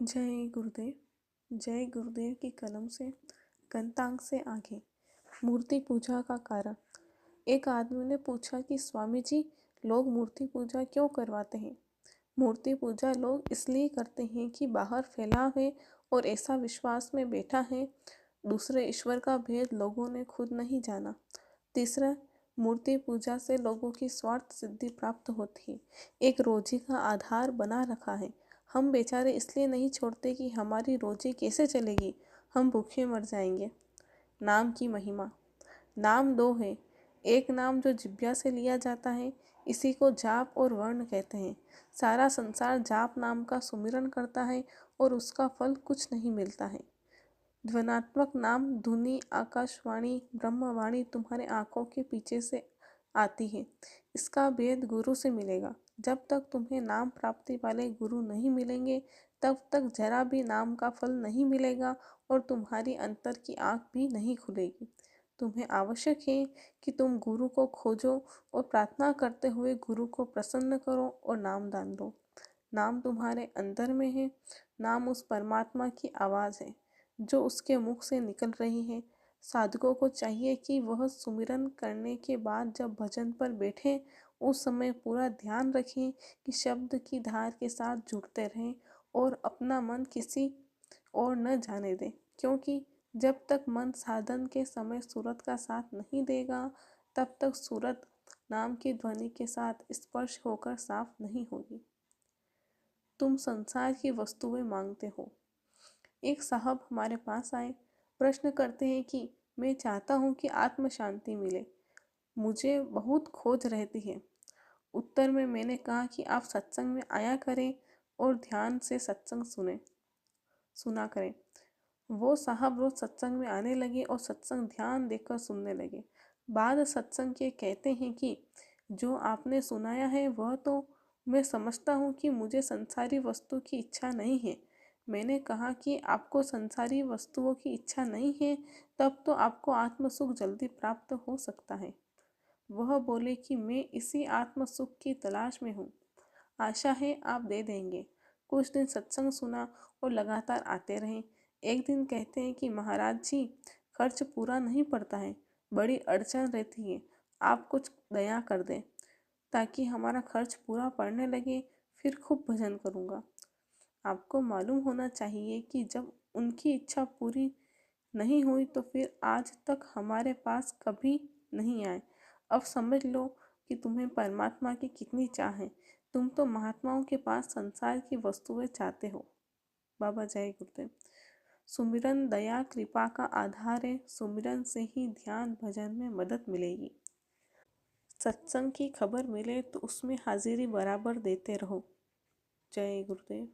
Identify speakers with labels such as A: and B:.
A: जय गुरुदेव। जय गुरुदेव की कलम से कंतांग से आगे। मूर्ति पूजा का कारण। एक आदमी ने पूछा कि स्वामी जी, लोग मूर्ति पूजा क्यों करवाते हैं? मूर्ति पूजा लोग इसलिए करते हैं कि बाहर फैला है और ऐसा विश्वास में बैठा है दूसरे ईश्वर का भेद लोगों ने खुद नहीं जाना। तीसरा, मूर्ति पूजा से लोगों की स्वार्थ सिद्धि प्राप्त होती है, एक रोजी का आधार बना रखा है। हम बेचारे इसलिए नहीं छोड़ते कि हमारी रोजी कैसे चलेगी, हम भूखे मर जाएंगे। नाम की महिमा। नाम दो है, एक नाम जो जिब्या से लिया जाता है, इसी को जाप और वर्ण कहते हैं। सारा संसार जाप नाम का सुमिरन करता है और उसका फल कुछ नहीं मिलता है। ध्वनात्मक नाम धुनी, आकाशवाणी, ब्रह्मवाणी तुम्हारे आंखों के पीछे से आती है। इसका भेद गुरु से मिलेगा। जब तक तुम्हें नाम प्राप्ति वाले गुरु नहीं मिलेंगे, तब तक जरा भी नाम का फल नहीं मिलेगा और तुम्हारी अंतर की आंख भी नहीं खुलेगी। तुम्हें आवश्यक है कि तुम गुरु को खोजो और प्रार्थना करते हुए गुरु को प्रसन्न करो और नाम दान दो। नाम तुम्हारे अंदर में है। नाम उस परमात्मा की आवाज़ है जो उसके मुख से निकल रही है। साधकों को चाहिए कि वह सुमिरन करने के बाद जब भजन पर बैठे, उस समय पूरा ध्यान रखें कि शब्द की धार के साथ जुड़ते रहें और अपना मन किसी और न जाने दें, क्योंकि जब तक मन साधन के समय सूरत का साथ नहीं देगा, तब तक सूरत नाम की ध्वनि के साथ स्पर्श होकर साफ नहीं होगी। तुम संसार की वस्तुएं मांगते हो। एक साहब हमारे पास आए, प्रश्न करते हैं कि मैं चाहता हूँ कि आत्म शांति मिले, मुझे बहुत खोज रहती है। उत्तर में मैंने कहा कि आप सत्संग में आया करें और ध्यान से सत्संग सुना करें। वो साहब रोज सत्संग में आने लगे और सत्संग ध्यान देकर सुनने लगे। बाद सत्संग के कहते हैं कि जो आपने सुनाया है वह तो मैं समझता हूँ कि मुझे संसारी वस्तु की इच्छा नहीं है। मैंने कहा कि आपको संसारी वस्तुओं की इच्छा नहीं है, तब तो आपको आत्म सुख जल्दी प्राप्त हो सकता है। वह बोले कि मैं इसी आत्म सुख की तलाश में हूँ, आशा है आप दे देंगे। कुछ दिन सत्संग सुना और लगातार आते रहे। एक दिन कहते हैं कि महाराज जी, खर्च पूरा नहीं पड़ता है, बड़ी अड़चन रहती है, आप कुछ दया कर दें ताकि हमारा खर्च पूरा पड़ने लगे, फिर खूब भजन करूँगा। आपको मालूम होना चाहिए कि जब उनकी इच्छा पूरी नहीं हुई तो फिर आज तक हमारे पास कभी नहीं आए। अब समझ लो कि तुम्हें परमात्मा की कितनी चाह है। तुम तो महात्माओं के पास संसार की वस्तुएं चाहते हो। बाबा जय गुरुदेव। सुमिरन दया कृपा का आधार है। सुमिरन से ही ध्यान भजन में मदद मिलेगी। सत्संग की खबर मिले तो उसमें हाजिरी बराबर देते रहो। जय गुरुदेव।